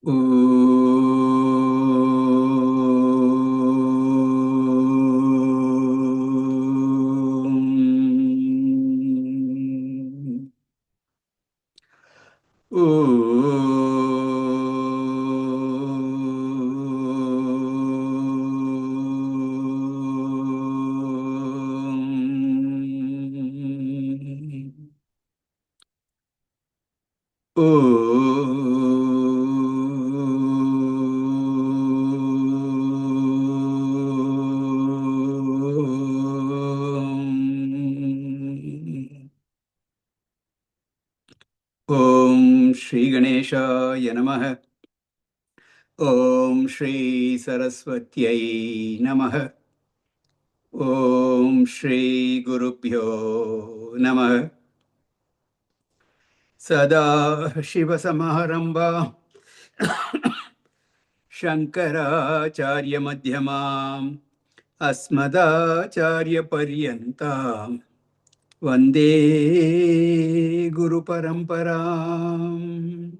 Om Shri Ganeshaya Namaha. Om Shri Saraswatyai Namaha. Om Shri Gurubhyo Namaha. Sada Shiva Samarambha Shankaracharya Madhyamam Asmadacharya Paryantam Vande Guru Paramparam.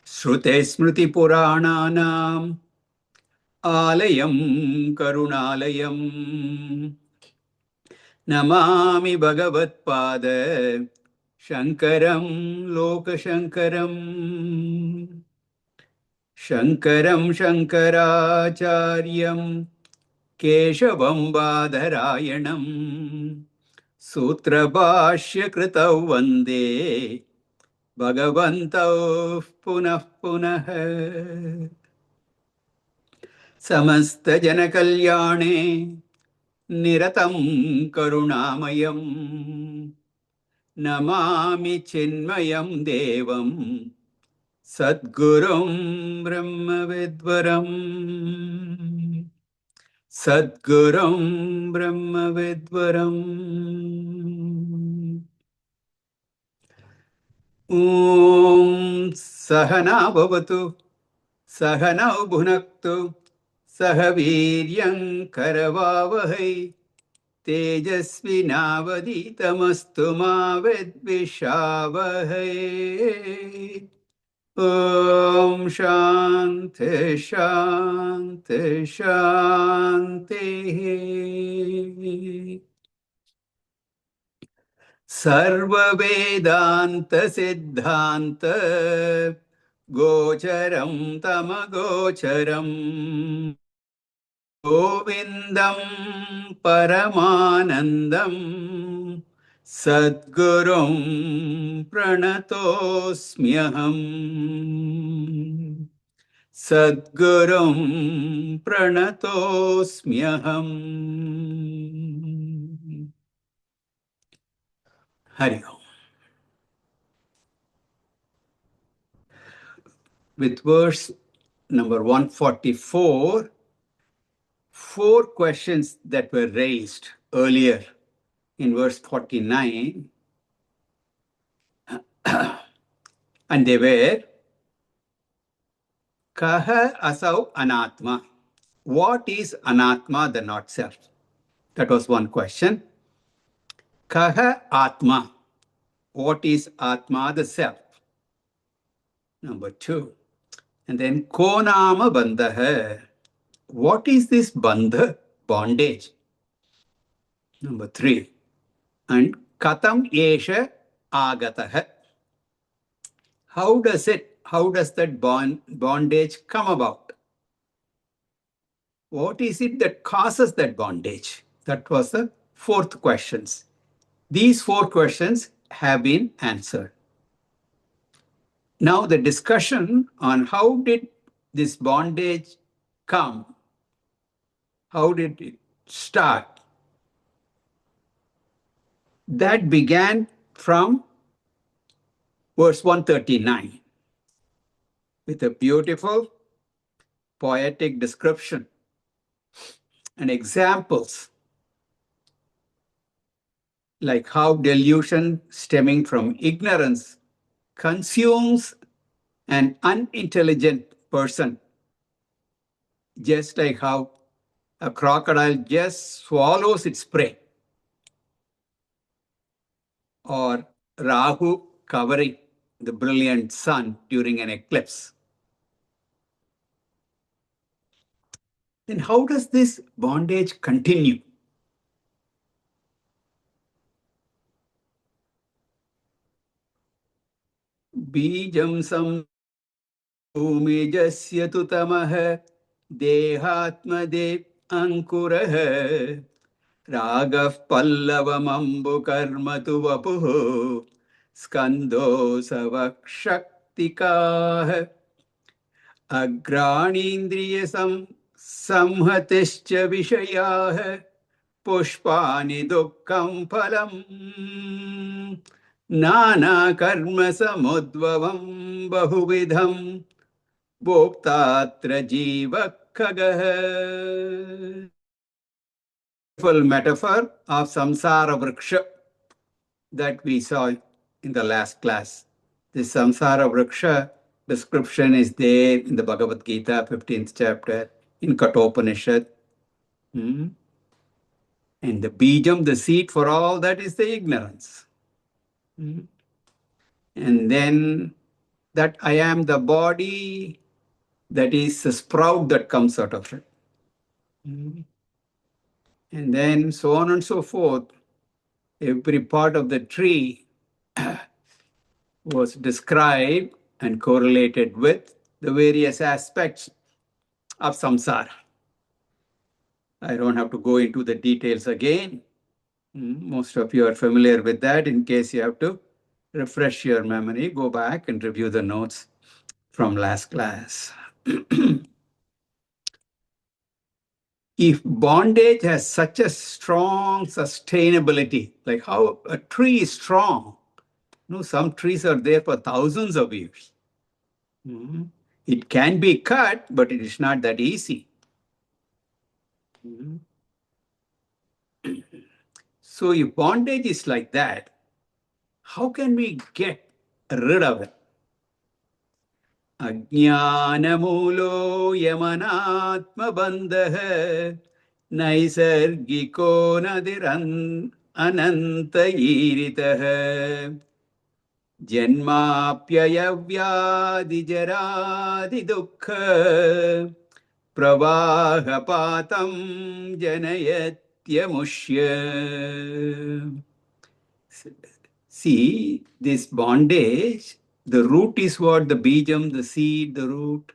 Shrute Smriti Purananam Alayam Karunalayam Namami Bhagavatpada Shankaram Lokashankaram Shankaram Shankaracharyam Keshavam Badharayanam Sutrabhashya Kritau Vande Bhagavantau Punah Punah Samasta Jana Kalyane Niratam Karunamayam Namami Chinmayam Devam Sadgurum Brahmavidvaram Sadgurum Brahmavidvaram Om Sahana Bhavatu Sahanau Bhunaktu Sahaviryam Karavavahai Tejasvinavaditamastu ma vidvishavahai. Om Shanti Shanti Shanti. Sarva Vedanta Siddhanta Gocharam Tamagocharam Govindam Paramanandam Sadgurum Pranatosmyaham Sadgurum Pranatosmyaham. Hari Om. With verse number 144, four questions that were raised earlier in verse 49, and they were Kaha Asau Anatma. What is Anatma, the not self? That was one question. Kaha Atma. What is Atma, the self? Number two. And then Konama Bandha. What is this bandha, bondage? Number three. And Katam Esha Agataha. How does that bondage come about? What is it that causes that bondage? That was the fourth question. These four questions have been answered. Now the discussion on how did this bondage come? How did it start? That began from verse 139 with a beautiful poetic description and examples like how delusion stemming from ignorance consumes an unintelligent person, just like how a crocodile just swallows its prey, or Rahu covering the brilliant sun during an eclipse. Then how does this bondage continue? Bijam sam भूमिजस्य तु तमः देहात्मदे अंकुरः रागः पल्लवमम्बुकर्म तु वपुः स्कन्दोऽसवः शक्तिकाः अग्राणीन्द्रियसं संहतिश्च विषयाः पुष्पाणि दुःखं फलम् नानाकर्मसमुद्भवं बहुविधं भोक्तात्र जीवः खगः. Full metaphor of samsara vriksha that we saw in the last class. This samsara vriksha description is there in the Bhagavad Gita, 15th chapter, in Kathopanishad. And the bijam, the seed for all that, is the ignorance. And then that I am the body, that is the sprout that comes out of it. And then so on and so forth. Every part of the tree was described and correlated with the various aspects of samsara. I don't have to go into the details again. Most of you are familiar with that. In case you have to refresh your memory, go back and review the notes from last class. If bondage has such a strong sustainability, like how a tree is strong, some trees are there for thousands of years. It can be cut, but it is not that easy. So if bondage is like that, how can we get rid of it? अज्ञानमूलो यमनात्मबन्धः नैसर्गिको नदिरनन्त ईरितः जन्माप्ययव्याधिजरादिदुःख प्रवाहपातं जनयत्यमुष्य. See, this bondage, the root is what? The bijam, the seed, the root.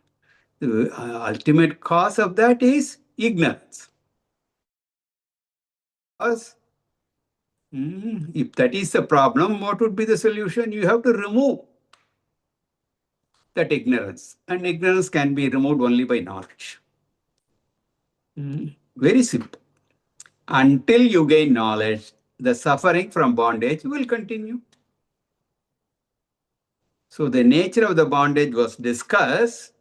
The ultimate cause of that is ignorance. Because if that is the problem, what would be the solution? You have to remove that ignorance. And ignorance can be removed only by knowledge. Very simple. Until you gain knowledge, the suffering from bondage will continue. So the nature of the bondage was discussed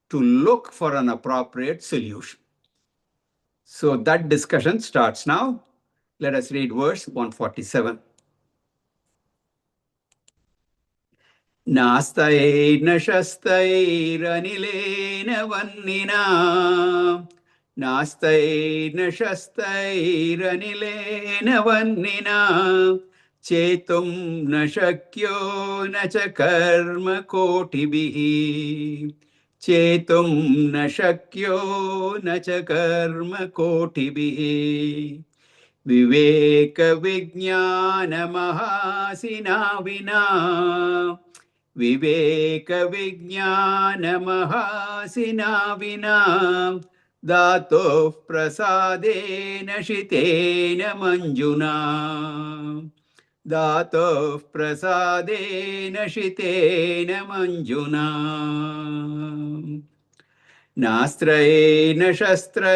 to look for an appropriate solution. So that discussion starts now. Let us read verse 147. नास्तैर्न शस्तैरनिलेन वह्निना नास्तैर्न शस्तैरनिलेन वह्निना चेतुं न शक्यो न च कर्म कोटिभिः चेतुं न शक्यो न च कर्म कोटिभिः विवेक विज्ञान महासिना विना विवेक विज्ञान महासिना विना धातोः प्रसादेन शितेन मंजुना धातोः प्रसादेन शितेन मंजुना नास्त्रैर्न शस्त्रैरनिलेन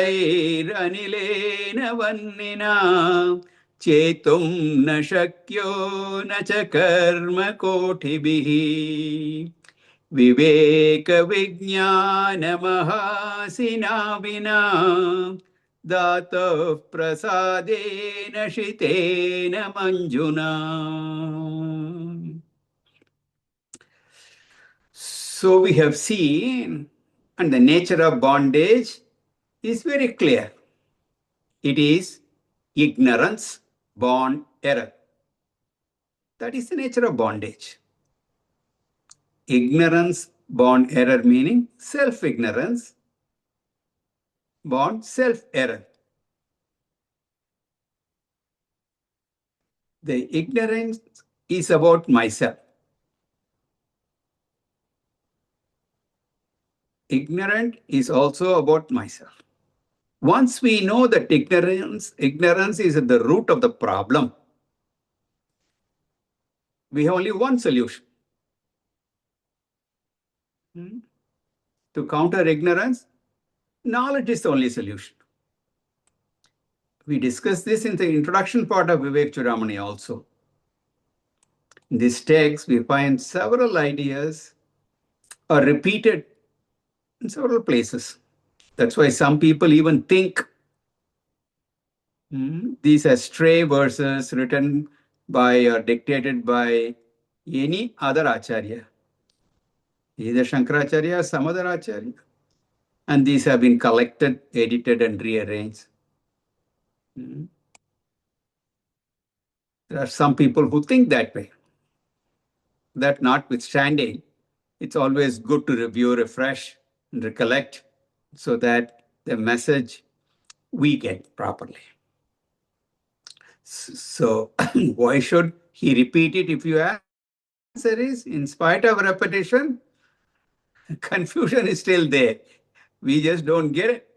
वह्निना चेतुं न शक्यो न च कर्म कोटिभिः विवेक विज्ञान महासिना विना धातोः प्रसादेन शितेन मंजुना. So we have seen, and the nature of bondage is very clear. It is ignorance born error. That is the nature of bondage. Ignorance born error meaning self-ignorance. born self-error. The ignorance is about myself. Ignorant is also about myself. Once we know that ignorance is at the root of the problem, we have only one solution. To counter ignorance, knowledge is the only solution. We discussed this in the introduction part of Vivek Chudamani also. In this text, we find several ideas are repeated in several places. That's why some people even think these are stray verses written by or dictated by any other acharya, either Shankaracharya or some other acharya. And these have been collected, edited, and rearranged. There are some people who think that way. That notwithstanding, it's always good to review, refresh, and recollect so that the message we get properly. So, why should he repeat it if you ask? The answer is, in spite of repetition, confusion is still there. We just don't get it.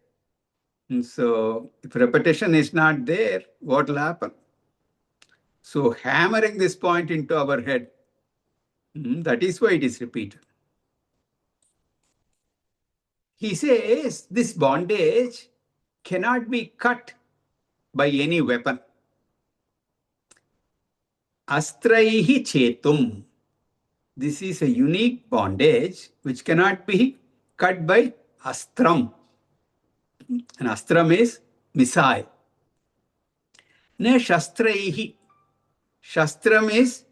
And so, if repetition is not there, what will happen? So, hammering this point into our head, that is why it is repeated. He says this bondage cannot be cut by any weapon. Astraihi chetum. This is a unique bondage which cannot be cut by astram. An astram is missile. Ne shastraihi. Shastram is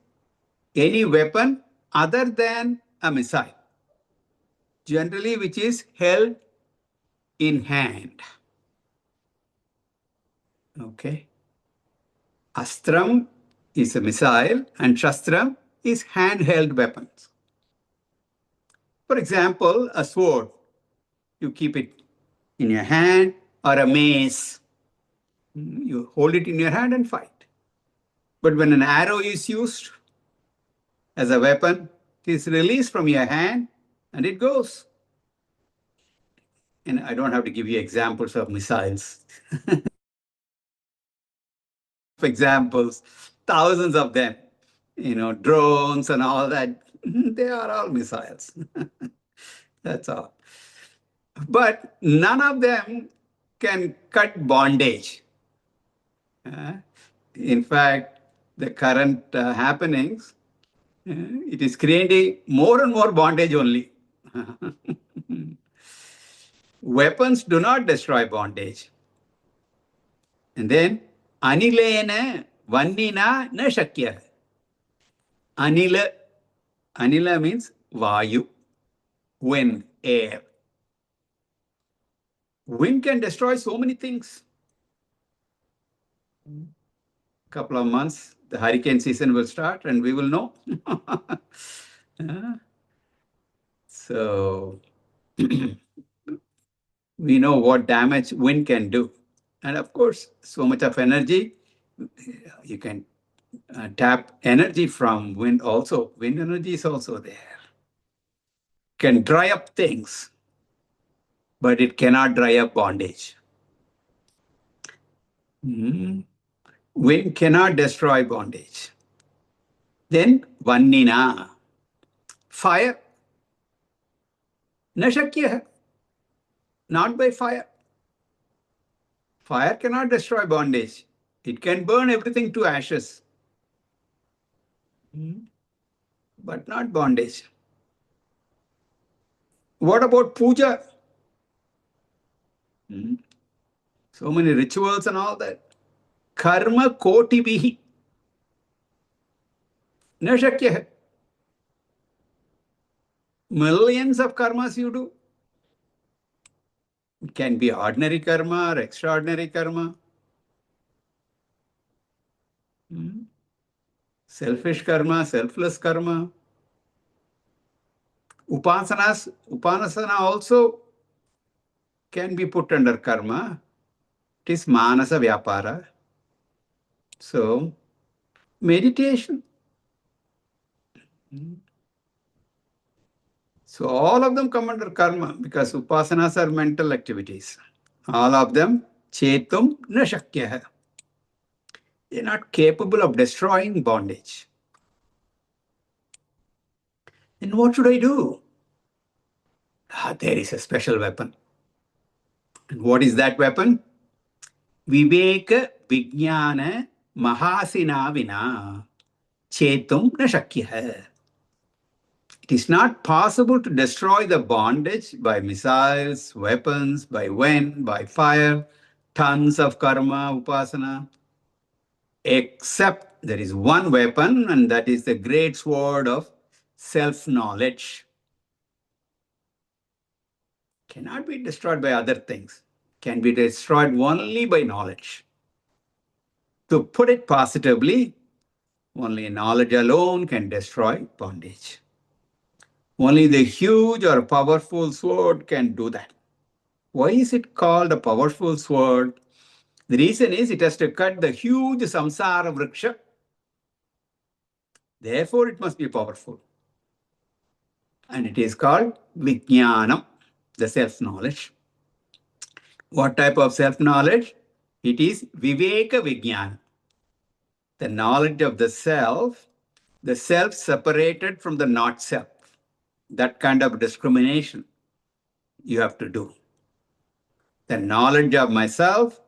any weapon other than a missile, generally which is held in hand. Okay. Astram is a missile and shastram is handheld weapons. For example, a sword, you keep it in your hand, or a mace, you hold it in your hand and fight. But when an arrow is used as a weapon, it is released from your hand and it goes. And I don't have to give you examples of missiles. Examples, thousands of them, drones and all that, they are all missiles. That's all. But none of them can cut bondage. In fact, the current happenings, it is creating more and more bondage only. Weapons do not destroy bondage. And then, anilena vannina na shakya. Anila means vayu, wind, air. Wind can destroy so many things. Couple of months, the hurricane season will start and we will know. So, we know what damage wind can do. And of course, so much of energy, you can tap energy from wind also. Wind energy is also there. Can dry up things, but it cannot dry up bondage. Wind cannot destroy bondage. Then, vannina, fire. Na shakya, not by fire. Fire cannot destroy bondage. It can burn everything to ashes, but not bondage. What about puja? So many rituals and all that. Karma kotibihi. Na shakya. Millions of karmas you do. It can be ordinary karma or extraordinary karma. Selfish karma, selfless karma. Upasana also can be put under karma. It is manasa vyapara. So, meditation. So, all of them come under karma because upasanas are mental activities. All of them, chetum na shakyah. They're not capable of destroying bondage. Then what should I do? There is a special weapon. And what is that weapon? Viveka Vijnana Mahasina Vina Chetum na Shakyah. It is not possible to destroy the bondage by missiles, weapons, by wind, by fire, tons of karma, upasana, except there is one weapon, and that is the great sword of self-knowledge. Cannot be destroyed by other things. Can be destroyed only by knowledge. To put it positively, only knowledge alone can destroy bondage. Only the huge or powerful sword can do that. Why is it called a powerful sword? The reason is it has to cut the huge samsara vriksha. Therefore, it must be powerful. And it is called vijnanam, the self-knowledge. What type of self-knowledge? It is viveka vijnana, the knowledge of the self separated from the not self. That kind of discrimination you have to do. The knowledge of myself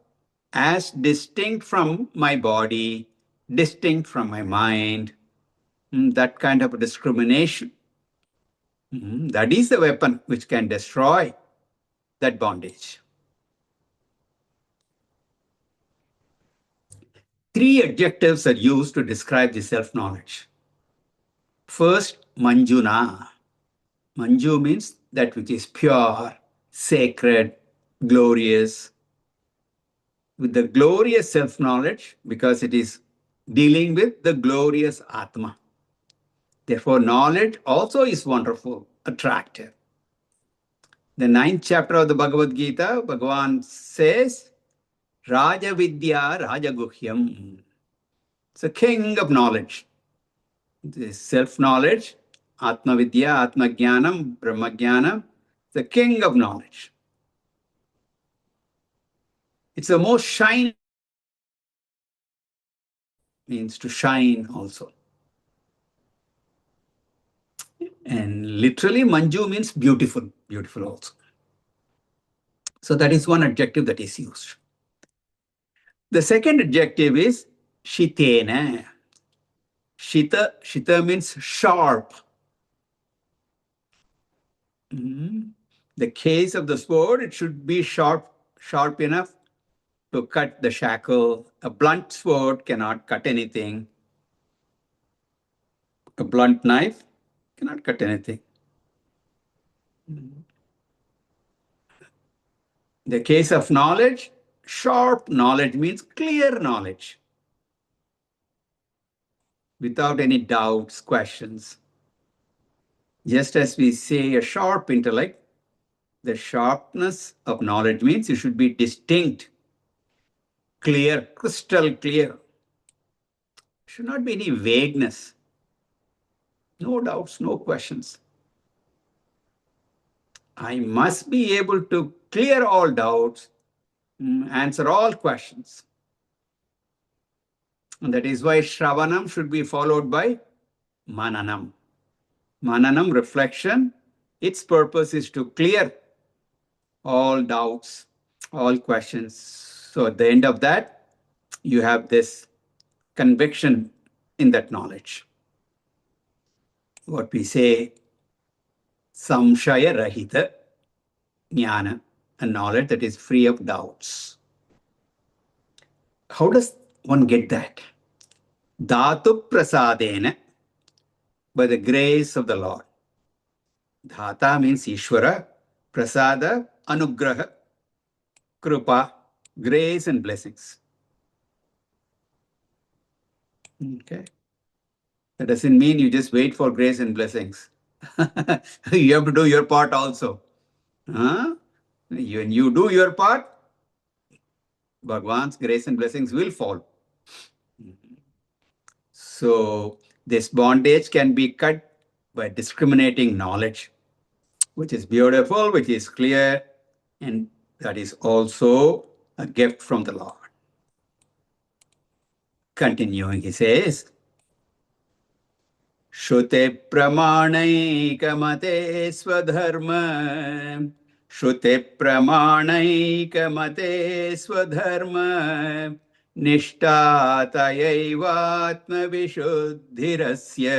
as distinct from my body, distinct from my mind, that kind of discrimination. That is the weapon which can destroy that bondage. 3 adjectives are used to describe the self-knowledge. First, Manjuna. Manju means that which is pure, sacred, glorious. With the glorious self-knowledge, because it is dealing with the glorious Atma. Therefore, knowledge also is wonderful, attractive. The 9th chapter of the Bhagavad Gita, Bhagavan says, Raja Vidya Raja Guhyam. It's a king of knowledge. The self-knowledge, Atma Vidya, Atma Jnanam, Brahma Jnanam, the king of knowledge. It's the most shining, means to shine also. And literally, Manju means beautiful, beautiful also. So that is one adjective that is used. The second adjective is Shitena. Shita means sharp. The case of the sword, it should be sharp enough to cut the shackle. A blunt sword cannot cut anything. A blunt knife cannot cut anything. The case of knowledge, sharp knowledge means clear knowledge, without any doubts, questions. Just as we say a sharp intellect, the sharpness of knowledge means you should be distinct, clear, crystal clear. Should not be any vagueness. No doubts, no questions. I must be able to clear all doubts, answer all questions. And that is why Shravanam should be followed by Mananam. Mananam, reflection, its purpose is to clear all doubts, all questions. So at the end of that, you have this conviction in that knowledge. What we say, samshaya rahita jnana, a knowledge that is free of doubts. How does one get that? Dhatu prasadena, by the grace of the Lord. Dhata means Ishvara, prasada, anugraha, krupa, grace and blessings. Okay. That doesn't mean you just wait for grace and blessings. You have to do your part also. Huh? When you do your part, Bhagwan's grace and blessings will fall. So this bondage can be cut by discriminating knowledge, which is beautiful, which is clear, and that is also a gift from the Lord. Continuing, he says, Shruti Pramanaika Swadharma. Shruti Pramanaika Swadharma. Nishthatayaivatma Vishuddhirasya.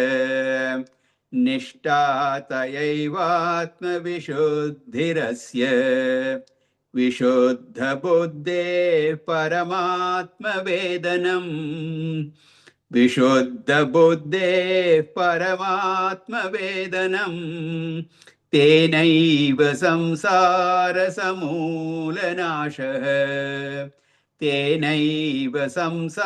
Nishthatayaivatma Vishuddhirasya. Vishuddha Buddhe Paramatma Vedanam. विशुद्धबुद्धेः परमात्मवेदनम् तेनैव संसारसमूलनाशः तेनैव संसारसमूलनाशः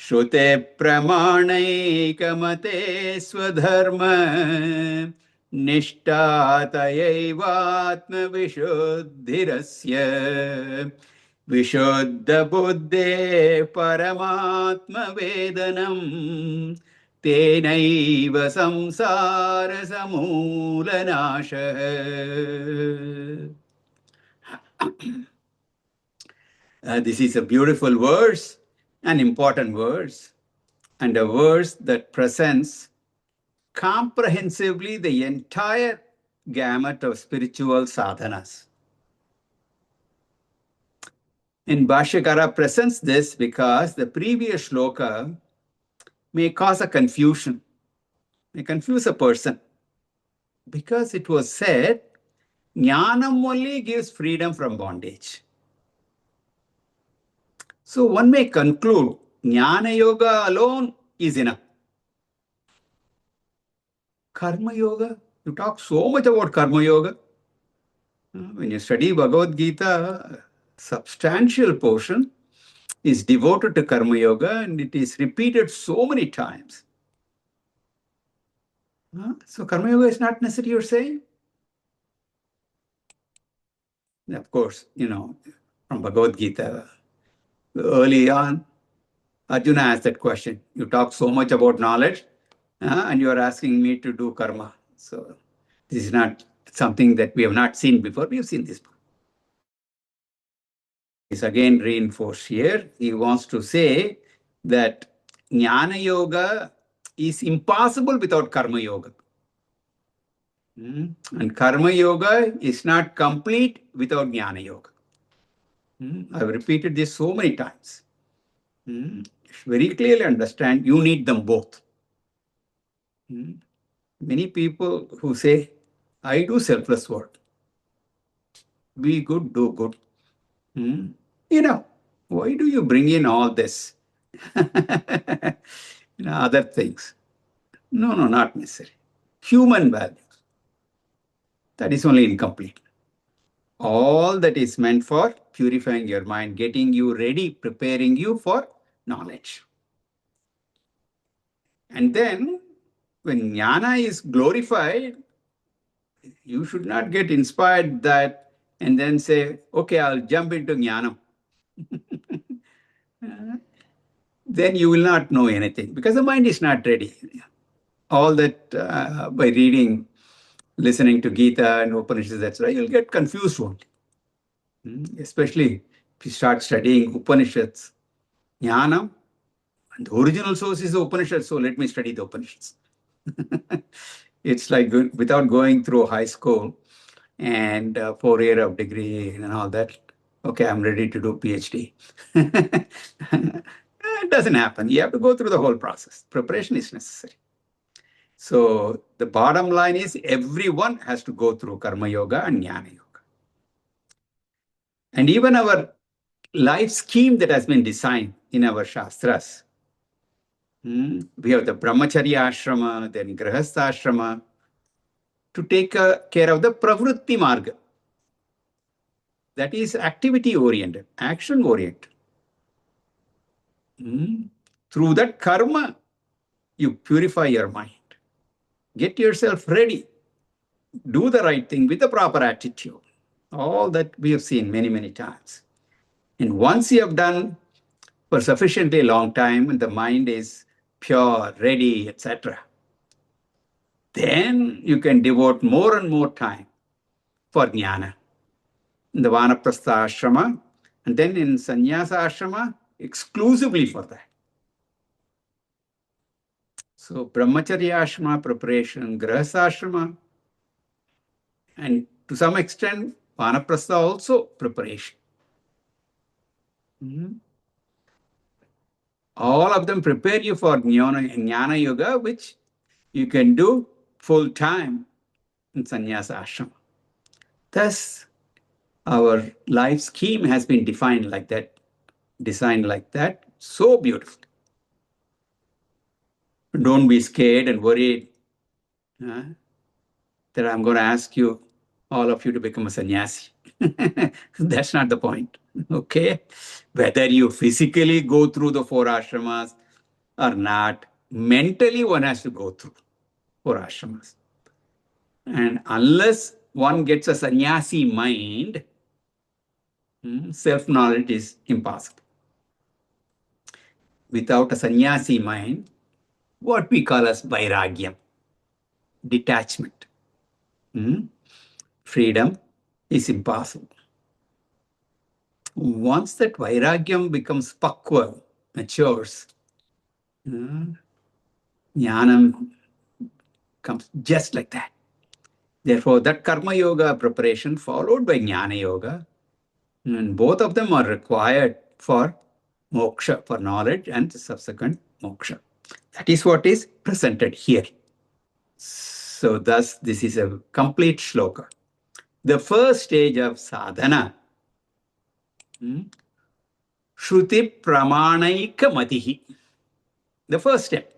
श्रुतेप्रमाणैकमते स्वधर्म निष्ठातयैवात्मविशुद्धिरस्य विशुद्धबुद्धे परमात्मवेदनम् तेनैव संसारसमूलनाशः. This is a beautiful verse, an important verse, and a verse that presents comprehensively the entire gamut of spiritual sadhanas. And Bhashyakara presents this because the previous shloka may cause a confusion, may confuse a person. Because it was said, Jnanam only gives freedom from bondage. So one may conclude, Jnana Yoga alone is enough. Karma Yoga, you talk so much about Karma Yoga. When you study Bhagavad Gita, substantial portion is devoted to Karma Yoga and it is repeated so many times. So Karma Yoga is not necessary, you're saying? Of course, from Bhagavad Gita, early on, Arjuna asked that question. You talk so much about knowledge and you are asking me to do karma. So this is not something that we have not seen before. We have seen this before. It's again reinforced here. He wants to say that Jnana Yoga is impossible without Karma Yoga. And Karma Yoga is not complete without Jnana Yoga. I've repeated this so many times. Very clearly understand you need them both. Many people who say, I do selfless work. Be good, do good. Why do you bring in all this? Other things. No, not necessary. Human values. That is only incomplete. All that is meant for purifying your mind, getting you ready, preparing you for knowledge. And then, when jnana is glorified, you should not get inspired that and then say, okay, I'll jump into jnanam. Then you will not know anything because the mind is not ready. All that by reading, listening to Gita and Upanishads, that's right, you'll get confused only. Especially if you start studying Upanishads, Jnanam, and the original source is the Upanishads, so let me study the Upanishads. It's like without going through high school and 4 year of degree and all that, okay, I'm ready to do PhD. It doesn't happen. You have to go through the whole process. Preparation is necessary. So the bottom line is everyone has to go through Karma Yoga and Jnana Yoga. And even our life scheme that has been designed in our Shastras, we have the Brahmacharya Ashrama, then Grihastha Ashrama, to take care of the Pravritti Marga. That is activity oriented, action oriented. Through that karma, you purify your mind. Get yourself ready do the right thing with the proper attitude. All that we have seen many, many times. And once you have done for sufficiently long time and the mind is pure, ready, etc., then you can devote more and more time for jnana. In the Vanaprastha ashrama, and then in sannyasa ashrama, exclusively for that. So brahmacharya ashrama preparation, grahastha ashrama, and to some extent, Vanaprastha also preparation. Mhm. All of them prepare you for jnana yoga, which you can do full time in sannyasa ashrama. Thus, our life scheme has been defined like that, designed like that, so beautiful. Don't be scared and worried that I'm going to ask you, all of you, to become a sannyasi. That's not the point. Okay? Whether you physically go through the four ashramas or not, mentally one has to go through four ashramas. And unless one gets a sannyasi mind, self-knowledge is impossible. Without a sannyasi mind, what we call as vairagyam, detachment, freedom, is impossible. Once that vairagyam becomes pakwa, matures, jnanam comes just like that. Therefore, that karma yoga preparation followed by jnana yoga, and both of them are required for moksha, for knowledge and subsequent moksha. That is what is presented here. So thus, this is a complete shloka. The first stage of sadhana, Shruti Pramanaika Matihi. The first step.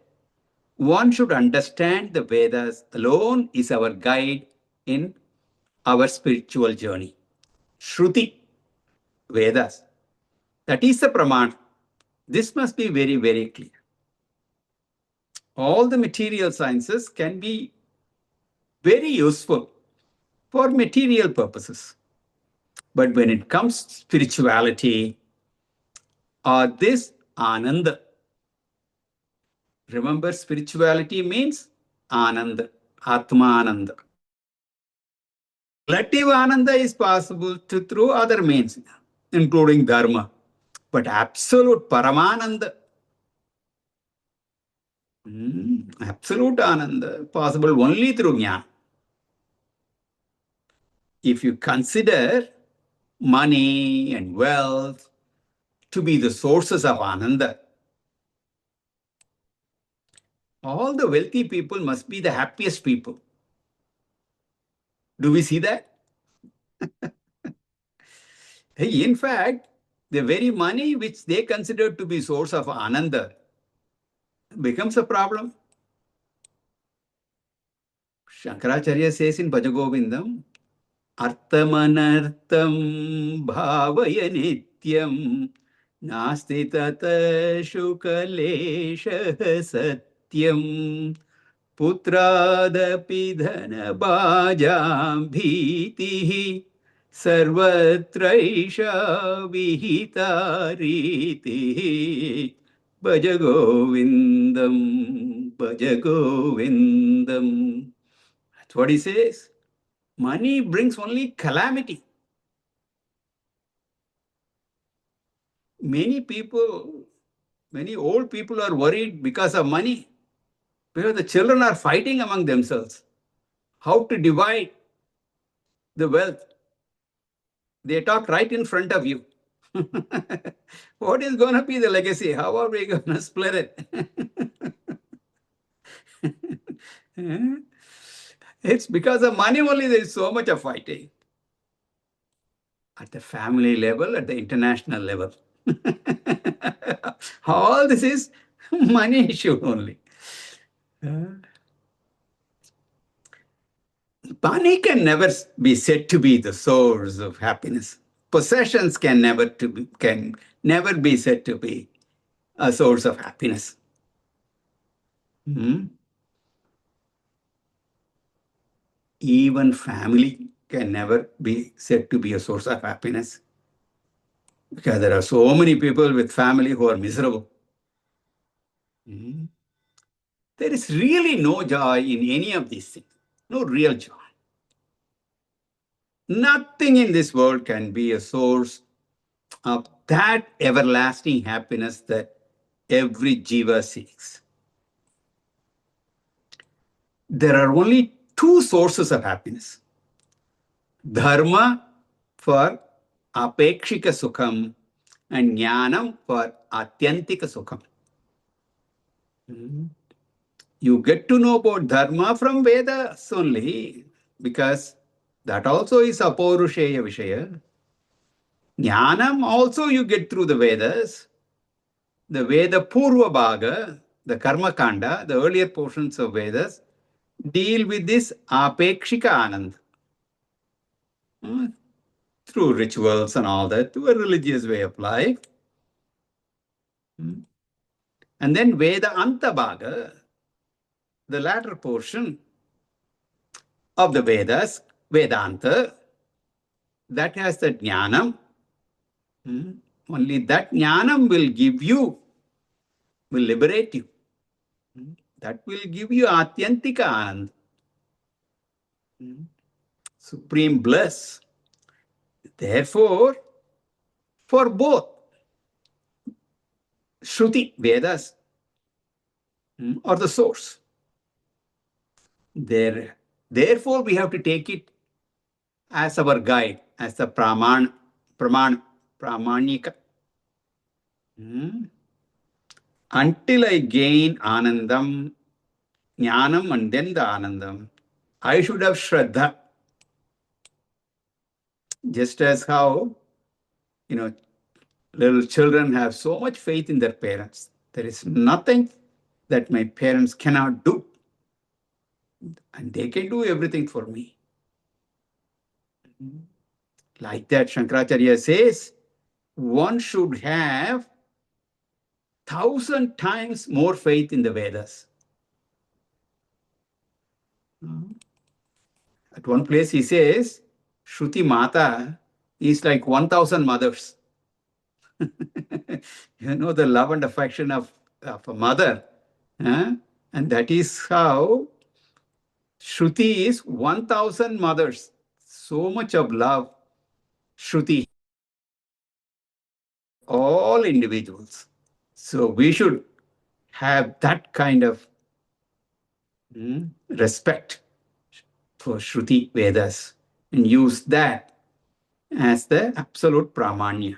One should understand the Vedas alone is our guide in our spiritual journey. Shruti, Vedas. That is the Praman. This must be very, very clear. All the material sciences can be very useful for material purposes. But when it comes to spirituality, or this Ananda, remember, spirituality means Ananda, Atma Ananda. Relative Ananda is possible through other means, including Dharma. But absolute Paramananda, absolute Ananda, possible only through Jnana. If you consider money and wealth to be the sources of Ananda, all the wealthy people must be the happiest people. Do we see that? In fact, the very money which they consider to be source of Ananda becomes a problem. Shankaracharya says in Bhajagovindam, Arthamanartham bhavaya nityam nasti tata shukalesha satyam putradapi dhana bhajam bhitihi sarvatraisha vihita ritihi Bhajagovindam, Bhajagovindam. That's what he says. Money brings only calamity. Many people, many old people are worried because of money, because the children are fighting among themselves. How to divide the wealth? They talk right in front of you. What is going to be the legacy? How are we going to split it? It's because of money only there is so much of fighting. At the family level, at the international level. All this is money issue only. Money can never be said to be the source of happiness. Possessions can never be said to be a source of happiness. even family can never be said to be a source of happiness, because there are so many people with family who are miserable. Mm. There is really no joy in any of these things, no real joy. Nothing in this world can be a source of that everlasting happiness that every jiva seeks. There are only two sources of happiness: dharma for apekshika sukham and jnanam for atyantika sukham. You get to know about dharma from Vedas only, because that also is apaurusheya vishaya. Jnanam also you get through the Vedas. The Veda Purva Bhaga, the Karma Kanda, the earlier portions of Vedas, deal with this apekshika anand. Through rituals and all that, to a religious way of life. And then Veda Antabhaga, the latter portion of the Vedas, Vedanta, that has the jnanam. Only that jnanam will give you, will liberate you. That will give you atyantika anand, supreme bliss. Therefore, for both Shruti, Vedas, or the source, therefore we have to take it as our guide, as the Pramanyika. Until I gain Anandam, Jnanam, and then the Anandam, I should have Shraddha. Just as how, little children have so much faith in their parents. There is nothing that my parents cannot do. And they can do everything for me. Like that, Shankaracharya says, one should have 1,000 times more faith in the Vedas. At one place he says, Shruti Mata is like 1,000 mothers. The love and affection of a mother. And that is how Shruti is 1,000 mothers. So much of love, Shruti, all individuals. So we should have that kind of respect for Shruti Vedas and use that as the absolute Pramanya.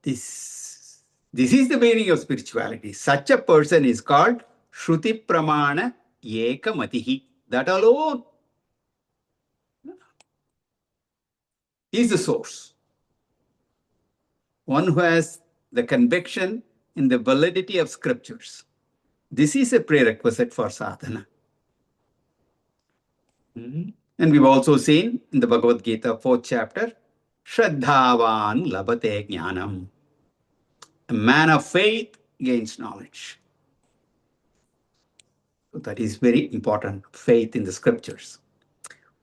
This is the meaning of spirituality. Such a person is called Shruti Pramana Ekamatihi. That alone is the source. One who has the conviction in the validity of scriptures. This is a prerequisite for sadhana. And we've also seen in the Bhagavad Gita, 4th chapter, Shraddhavan labate jnanam. A man of faith gains knowledge. So that is very important, faith in the scriptures.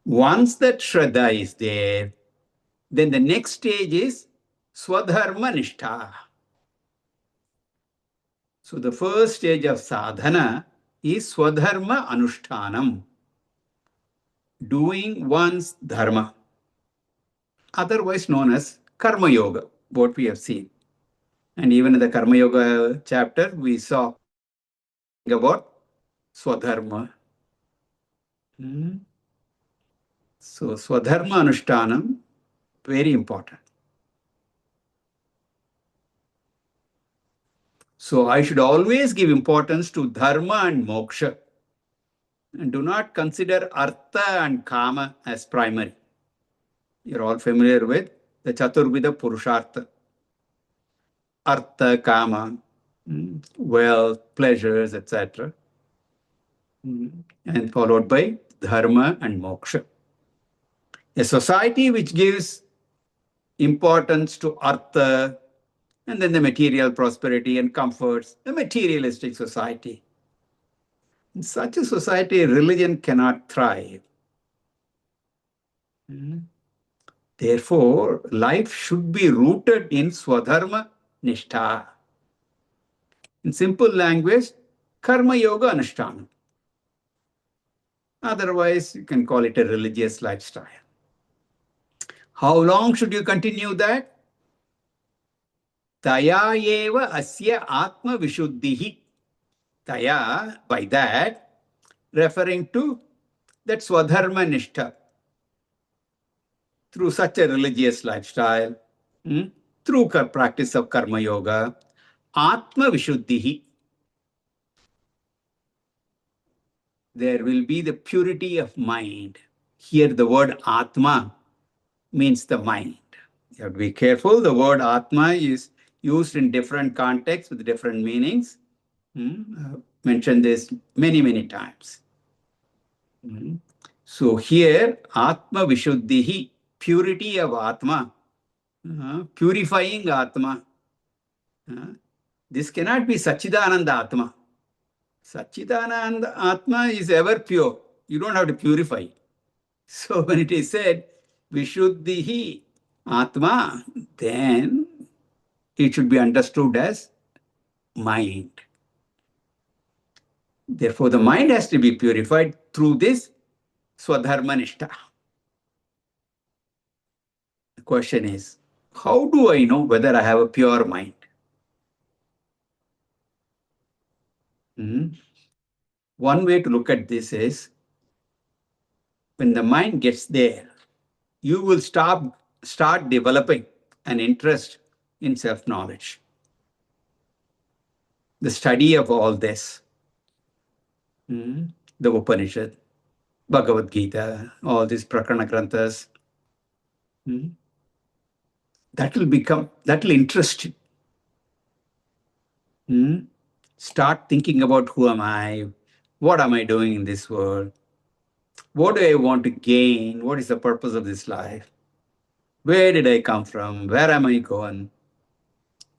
Once that Shraddha is there, then the next stage is Swadharma Nishtha. So the first stage of sadhana is Swadharma Anushtanam, doing one's dharma, otherwise known as Karma Yoga, what we have seen. And even in the Karma Yoga chapter, we saw about Swadharma. So Swadharma Anushtanam, very important. So I should always give importance to dharma and moksha, and do not consider artha and kama as primary. You're all familiar with the Chaturvida Purushartha. Artha, kama, wealth, pleasures, etc. And followed by dharma and moksha. A society which gives importance to artha and then the material prosperity and comforts, the materialistic society, In such a society, religion cannot thrive. Therefore, life should be rooted in Swadharma Nishtha. In simple language, Karma Yoga Anushtana. Otherwise, you can call it a religious lifestyle. How long should you continue that? Taya eva asya atma vishuddhihi. Taya, by that, referring to that Swadharma Nishtha. Through such a religious lifestyle, through practice of Karma Yoga, Atma Vishuddhihi, there will be the purity of mind. Here the word Atma means the mind. You have to be careful. The word Atma is used in different contexts with different meanings. I've mentioned this many, many times. So here, Atma Vishuddhihi, purity of Atma, purifying Atma. This cannot be Sachidananda Atma. Sachidananda Atma is ever pure. You don't have to purify. So when it is said, Vishuddhihi Atma, then it should be understood as mind. Therefore, the mind has to be purified through this Swadharmanishta. The question is, how do I know whether I have a pure mind? One way to look at this is, when the mind gets there, you will start developing an interest in self-knowledge. The study of all this, the Upanishad, Bhagavad Gita, all these Prakarana Granthas, that will interest you. Start thinking about who am I, what am I doing in this world, what do I want to gain, what is the purpose of this life, where did I come from, where am I going?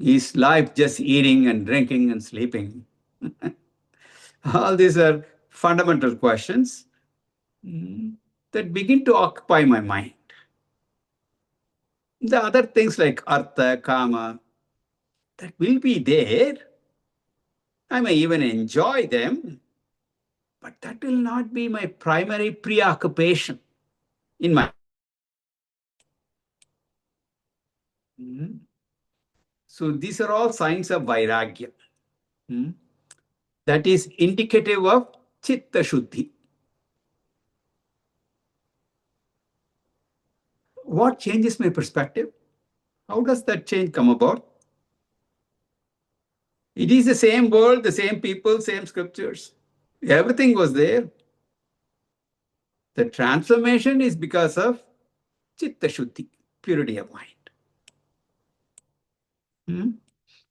Is life just eating and drinking and sleeping? All these are fundamental questions that begin to occupy my mind. The other things like artha, kama, that will be there. I may even enjoy them, but that will not be my primary preoccupation in my. So these are all signs of vairagya. That is indicative of chitta shuddhi. What changes my perspective? How does that change come about? It is the same world, the same people, same scriptures. Everything was there. The transformation is because of chitta shuddhi, purity of mind.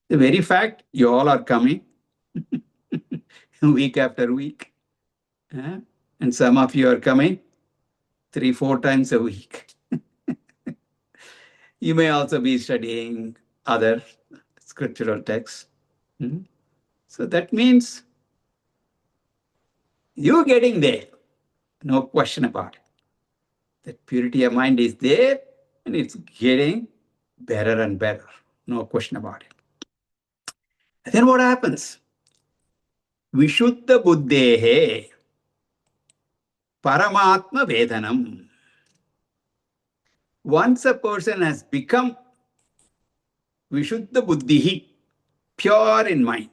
The very fact you all are coming week after week, and some of you are coming 3-4 times a week. You may also be studying other scriptural texts. So that means you're getting there. No question about it. That purity of mind is there and it's getting better and better. No question about it. And then what happens? Vishuddha buddhehe paramatma vedanam. Once a person has become Vishuddha buddhihi, pure in mind,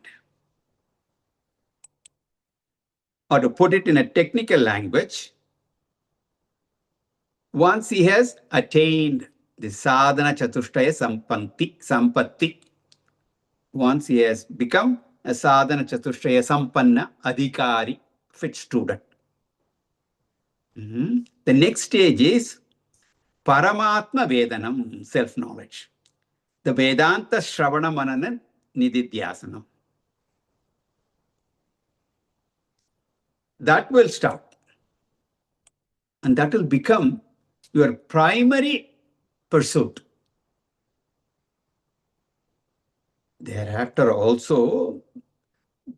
or to put it in a technical language, once he has attained the sadhana chatushtaya sampatti, once he has become a sadhana chatushtaya sampanna adhikari, fit student. The next stage is Paramatma Vedanam, self-knowledge. The Vedanta Shravana Manana Nididhyasanam. That will start. And that will become your primary pursuit. Thereafter also,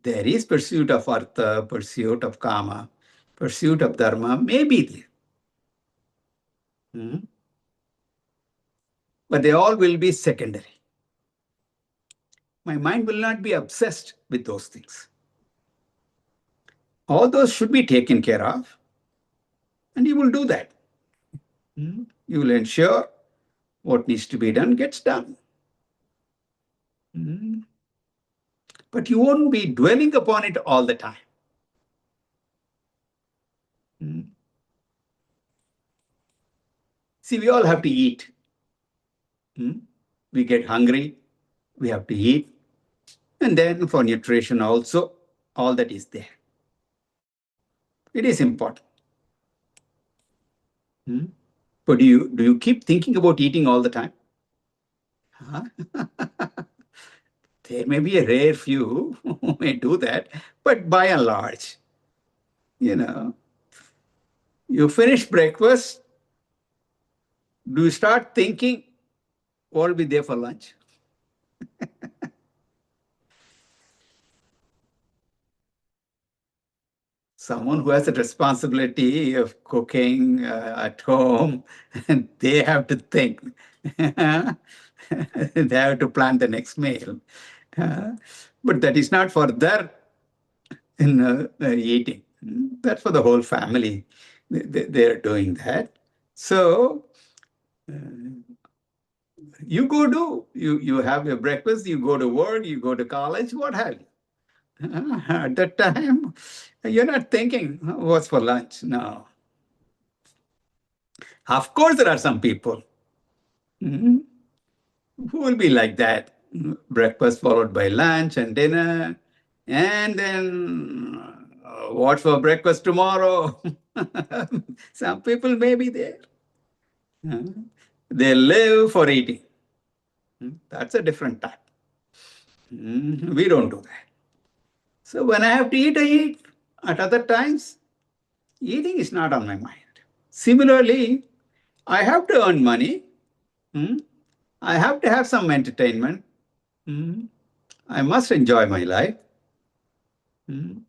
There is pursuit of artha, pursuit of kama, pursuit of dharma, maybe there. Hmm? But they all will be secondary. My mind will not be obsessed with those things. All those should be taken care of, and you will do that. Hmm? You will ensure what needs to be done gets done. Hmm? But you won't be dwelling upon it all the time. Hmm? See, we all have to eat. Hmm? We get hungry, we have to eat. And then for nutrition also, all that is there. It is important. Hmm? But do you keep thinking about eating all the time? Huh? There may be a rare few who may do that, but by and large, you know, you finish breakfast, do you start thinking what will be there for lunch? Someone who has a responsibility of cooking at home, and they have to think. They have to plan the next meal. Uh, but that is not for their eating. That's for the whole family. They're doing that. So you go do, you have your breakfast, you go to work, you go to college, what have you. At that time, you're not thinking, "Oh, what's for lunch?" No. Of course, there are some people who will be like that. Breakfast followed by lunch and dinner. And then, what's for breakfast tomorrow? Some people may be there. Uh, They live for eating. That's a different type. We don't do that. So when I have to eat, I eat. At other times, eating is not on my mind. Similarly, I have to earn money. Hmm? I have to have some entertainment. Hmm? I must enjoy my life. Hmm?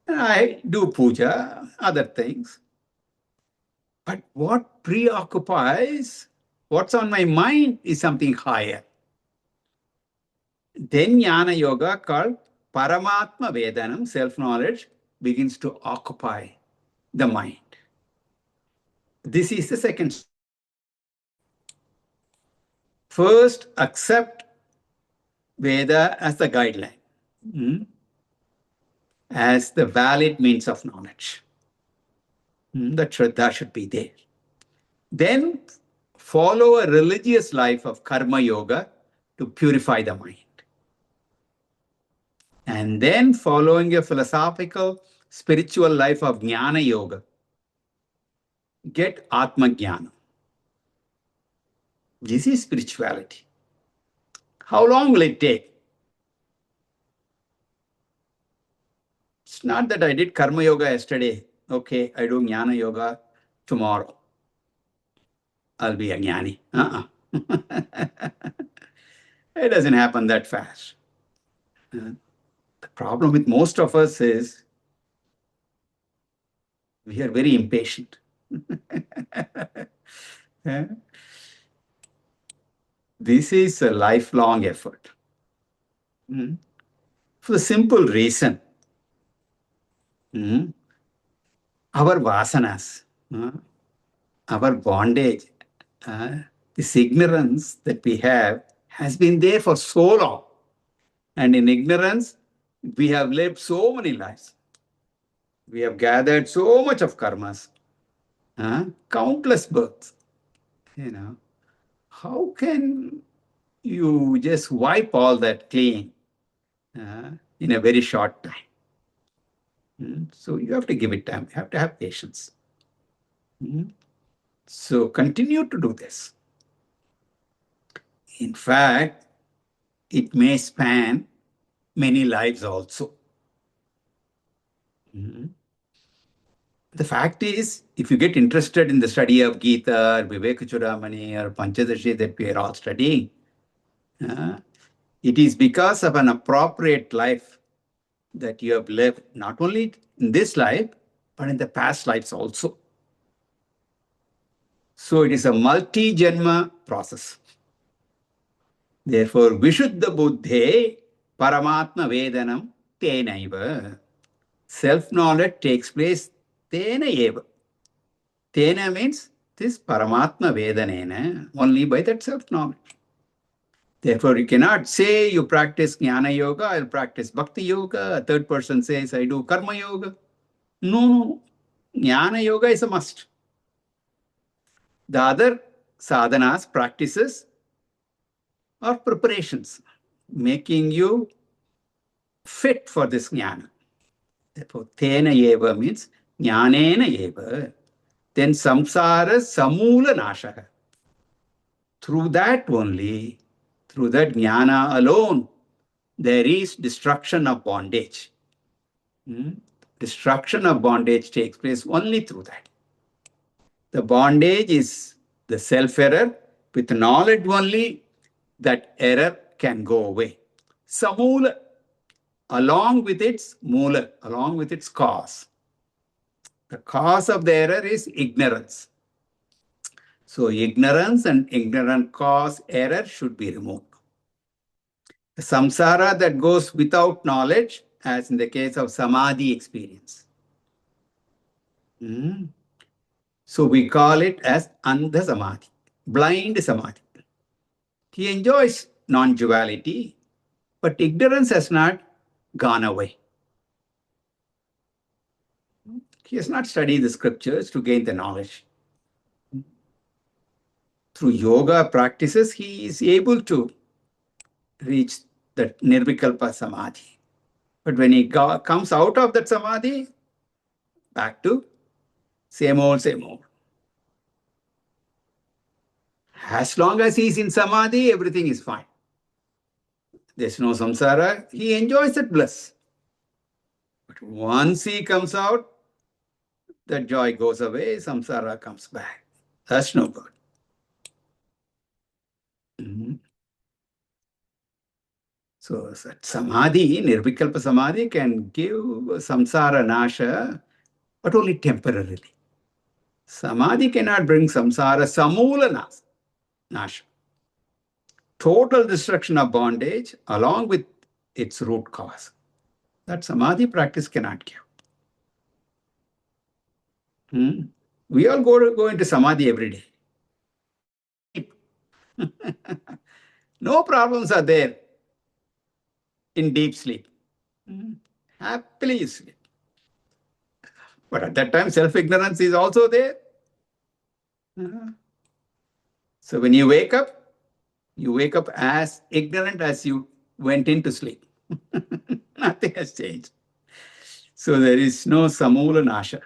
And I do puja, other things. But what preoccupies, what's on my mind is something higher. Then Jnana Yoga, called Paramatma Vedanam, self-knowledge, begins to occupy the mind. This is the second. First, accept Veda as the guideline, as the valid means of knowledge. That should be there. Then follow a religious life of karma yoga to purify the mind. And then following a philosophical, spiritual life of jnana yoga, get atma jnana. This is spirituality. How long will it take? It's not that I did karma yoga yesterday. Okay, I do jnana yoga tomorrow. I'll be a jnani. It doesn't happen that fast. The problem with most of us is we are very impatient. This is a lifelong effort. For the simple reason, our vasanas, our bondage, this ignorance that we have has been there for so long. And in ignorance, we have lived so many lives. We have gathered so much of karmas, countless births. How can you just wipe all that clean in a very short time? So you have to give it time. You have to have patience. So continue to do this. In fact, it may span many lives also. The fact is, if you get interested in the study of Gita or Vivekachudamani or Panchadashi that we are all studying, it is because of an appropriate life that you have lived not only in this life, but in the past lives also. So it is a multi-janma process. Therefore, Vishuddha Buddhe Paramatma Vedanam Tenaiva. Self-knowledge takes place Tena Eva. Tena means this Paramatma Vedanena, only by that self-knowledge. Therefore, you cannot say you practice Jnana Yoga, I'll practice Bhakti Yoga. A third person says, I do Karma Yoga. No, Jnana Yoga is a must. The other sadhanas, practices, are preparations, making you fit for this Jnana. Therefore, Tena Eva means Jnanena Eva. Then Samsara Samula Nashaha. Through that only, through that Jnana alone, there is destruction of bondage. Destruction of bondage takes place only through that. The bondage is the self-error. With knowledge only, that error can go away. Samula, along with its mula, along with its cause. The cause of the error is ignorance. So ignorance and ignorant cause error should be removed. The samsara that goes without knowledge, as in the case of samadhi experience. So we call it as andha samadhi, blind samadhi. He enjoys non-duality, but ignorance has not gone away. He has not studied the scriptures to gain the knowledge. Through yoga practices, he is able to reach that nirvikalpa samadhi. But when he comes out of that samadhi, back to same old, same old. As long as he's in samadhi, everything is fine. There's no samsara. He enjoys that bliss. But once he comes out, that joy goes away, samsara comes back. That's no good. So that samadhi, nirvikalpa samadhi, can give samsara nasha, but only temporarily. Samadhi cannot bring samsara samula nasha. Total destruction of bondage along with its root cause. That samadhi practice cannot give. We all go into samadhi every day. No problems are there in deep sleep. Happily you sleep. But at that time, self-ignorance is also there. So when you wake up as ignorant as you went into sleep. Nothing has changed. So there is no samula nasha.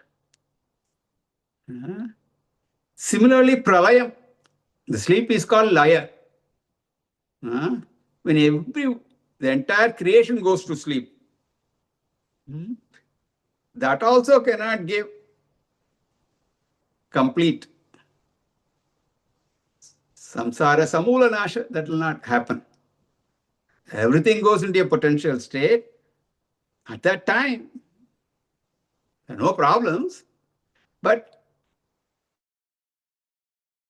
Similarly, pralayam, the sleep is called laya. When the entire creation goes to sleep, that also cannot give complete samsara samula nasha. That will not happen. Everything goes into a potential state. At that time, there are no problems, but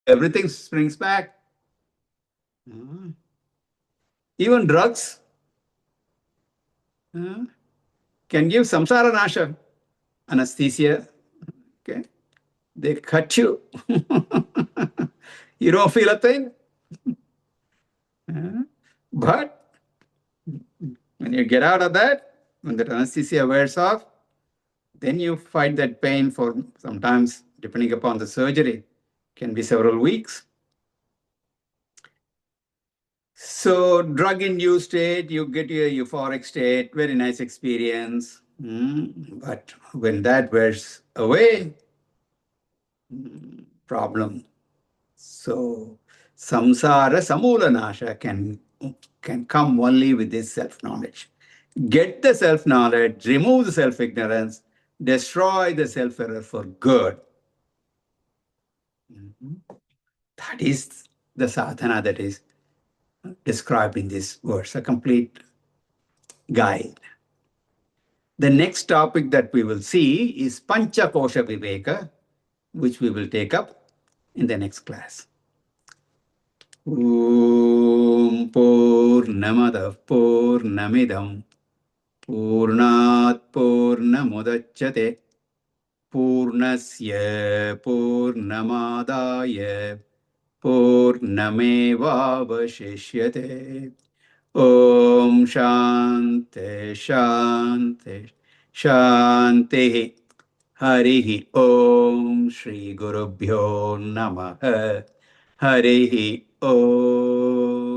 everything springs back. Even drugs can give samsara nasha, anesthesia. Okay, they cut you. You don't feel a thing. But when you get out of that, when the anesthesia wears off, then you fight that pain for sometimes, depending upon the surgery, can be several weeks. So drug-induced state, you get your euphoric state, very nice experience. But when that wears away, problem. So samsara samula nasha can come only with this self-knowledge. Get the self-knowledge, remove the self-ignorance, destroy the self-error for good. That is the sadhana that is described in this verse, a complete guide. The next topic that we will see is Panchakosha Viveka, which we will take up in the next class. Om Purnamadah Purnamidam Purnat Purnamudachyate Purnasya Purnamadaya Purnamevavashishyate. Om Shanti Shanti Shanti. Harihi Om Shri Gurubhyo Namaha. Harihi Om.